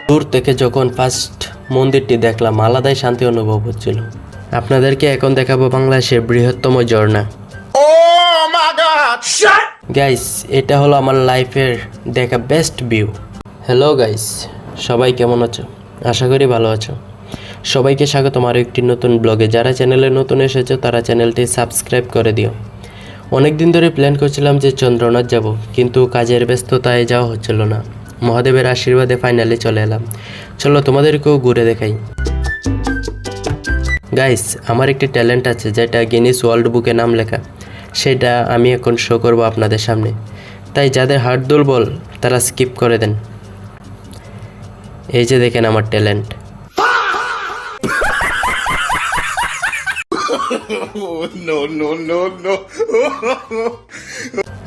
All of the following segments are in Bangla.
দূর থেকে যখন ফার্স্ট মন্দিরটি দেখলাম আলাদাই শান্তি অনুভব হচ্ছিল। আপনাদেরকে এখন দেখাবো বাংলাদেশের বৃহত্তম ঝর্ণা। গাইস, এটা হলো আমার লাইফের দেখা বেস্ট ভিউ। হ্যালো গাইস, সবাই কেমন আছো? আশা করি ভালো আছো। সবাইকে স্বাগতম আরও একটি নতুন ব্লগে। যারা চ্যানেলে নতুন এসেছো তারা চ্যানেলটি সাবস্ক্রাইব করে দিও। অনেক দিন ধরে প্ল্যান করছিলাম যে চন্দ্রনাথ যাব, কিন্তু কাজের ব্যস্ততায় যাওয়া হচ্ছিল না। মহাদেবের আশীর্বাদে ফাইনালি চলে এলাম। চলো তোমাদেরকেও ঘুরে দেখাই। গাইস, আমার একটি ট্যালেন্ট আছে যেটা গিনিস ওয়ার্ল্ড বুকে নাম লেখা। সেটা আমি এখন শো করব আপনাদের সামনে। তাই যাদের হার্ট দুর্বল তারা স্কিপ করে দেন। এই যে দেখেন আমার ট্যালেন্ট।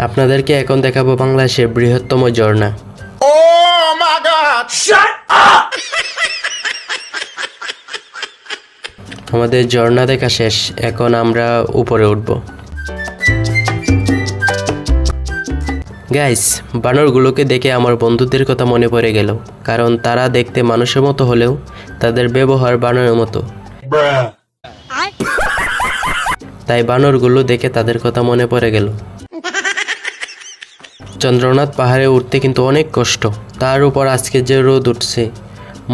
আপনাদেরকে এখন দেখাবো বাংলাদেশের বৃহত্তম ঝর্ণা। আমাদের ঝর্ণা দেখা শেষ, এখন আমরা উপরে উঠব। গাইস, বানরগুলোকে দেখে আমার বন্ধুদের কথা মনে পড়ে গেল, কারণ তারা দেখতে মানুষের মতো হলেও তাদের ব্যবহার বানরের মতো। তাই বানরগুলো দেখে তাদের কথা মনে পড়ে গেল। চন্দ্রনাথ পাহাড়ে উঠতে কিন্তু অনেক কষ্ট, তার উপর আজকে যে রোদ উঠছে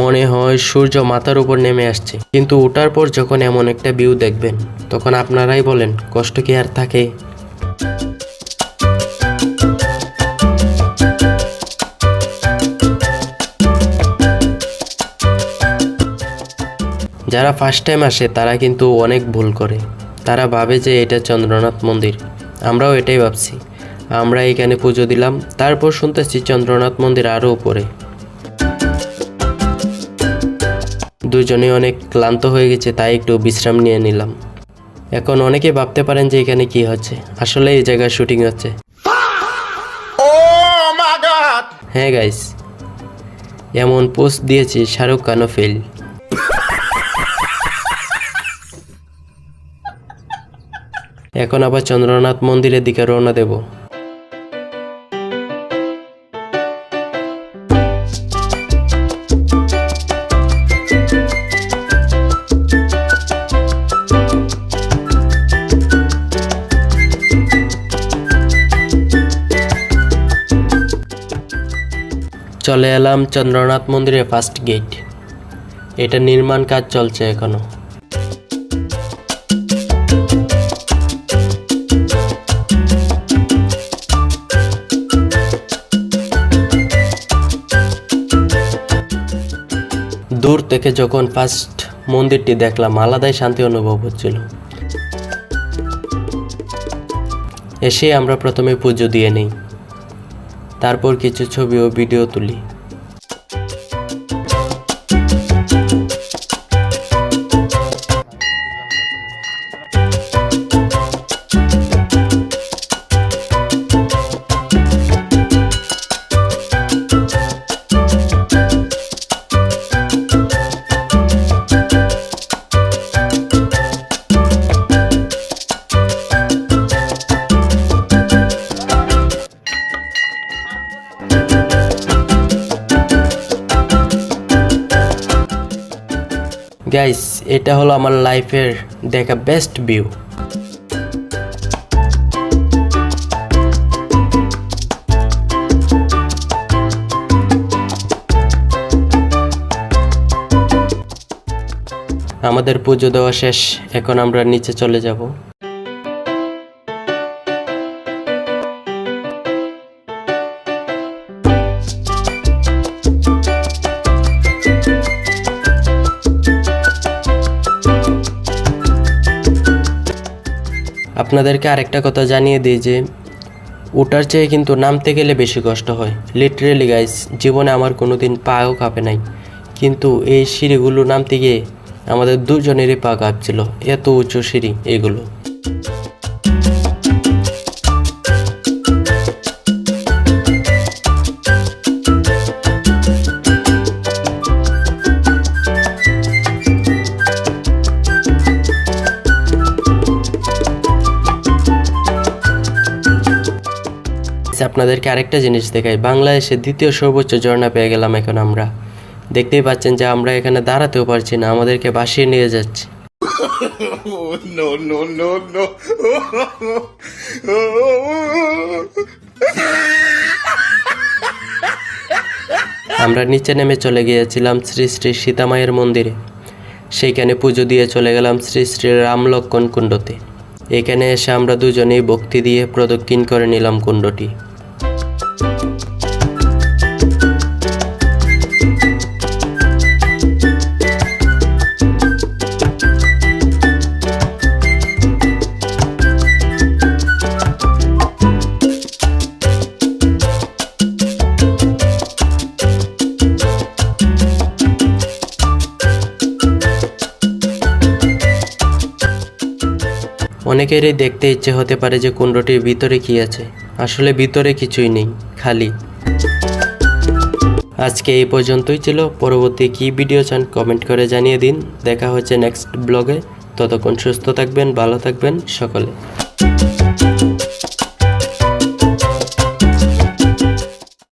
মনে হয় সূর্য মাথার উপর নেমে আসছে। কিন্তু ওঠার পর যখন এমন একটা ভিউ দেখবেন তখন আপনারাই বলেন কষ্ট কি আর থাকে? যারা ফার্স্ট টাইম আসে তারা কিন্তু অনেক ভুল করে। তারা ভাবে যে এটা চন্দ্রনাথ মন্দির। আমরাও এটাই ভাবছি। আমরা এখানে পুজো দিলাম, তারপর শুনতেছি চন্দ্রনাথ মন্দির আরও উপরে। দুজনে অনেক ক্লান্ত হয়ে গেছে, তাই একটু বিশ্রাম নিয়ে নিলাম। এখন অনেকে ভাবতে পারেন যে এখানে কি হচ্ছে, আসলে এই জায়গায় শুটিং হচ্ছে। হ্যাঁ গাইস, এমন পোস্ট দিয়েছি শাহরুখ খানও ফেল। এখন আবার চন্দ্রনাথ মন্দিরের দিকে রওনা দেব। চলে এলাম চন্দ্রনাথ মন্দিরের ফার্স্ট গেট। এটা নির্মাণ কাজ চলছে এখনো। দূর থেকে যখন ফার্স্ট মন্দিরটি দেখলাম আলাদাই শান্তি অনুভব হচ্ছিল। এসে আমরা প্রথমে পুজো দিয়ে নেই, তারপর কিছু ছবি ও ভিডিও তুলি। গাইস, এটা হলো আমার লাইফের দেখা বেস্ট ভিউ। আমাদের পুজো দেওয়া শেষ, এখন আমরা নিচে চলে যাব। আপনাদেরকে আরেকটা কথা জানিয়ে দিই যে ওটার চেয়ে কিন্তু নামতে গেলে বেশি কষ্ট হয়। লিটারেলি গাইস, জীবনে আমার কোনোদিন পাও কাঁপে নাই, কিন্তু এই সিঁড়িগুলো নামতে গিয়ে আমাদের দুজনেরই পা কাঁপছিল, এত উঁচু সিঁড়ি এগুলো। আপনাদেরকে আরেকটা জিনিস দেখাই, বাংলাদেশের দ্বিতীয় সর্বোচ্চ ঝর্ণা পেয়ে গেলাম এখন আমরা। দেখতেই পাচ্ছেন যে আমরা এখানে দাঁড়াতেও পারছি না, আমাদেরকে ভাসিয়ে নিয়ে যাচ্ছে। No, no, no, no. আমরা নিচে নেমে চলে গিয়েছিলাম শ্রী শ্রী সীতামায়ের মন্দিরে। সেইখানে পুজো দিয়ে চলে গেলাম শ্রী শ্রী রাম লক্ষ্মণ কুণ্ডতে। এখানে এসে আমরা দুজনেই ভক্তি দিয়ে প্রদক্ষিণ করে নিলাম কুণ্ডটি। অনেকেরই দেখতে ইচ্ছে হতে পারে যে কুণ্ডটির ভিতরে কি আছে। আসলে ভিতরে কিছুই নেই, খালি। আজকে এই পর্যন্তই ছিল। পরবর্তী কি ভিডিও চান কমেন্ট করে জানিয়ে দিন। দেখা হচ্ছে নেক্সট ব্লগে। ততক্ষণ সুস্থ থাকবেন, ভালো থাকবেন সকলে।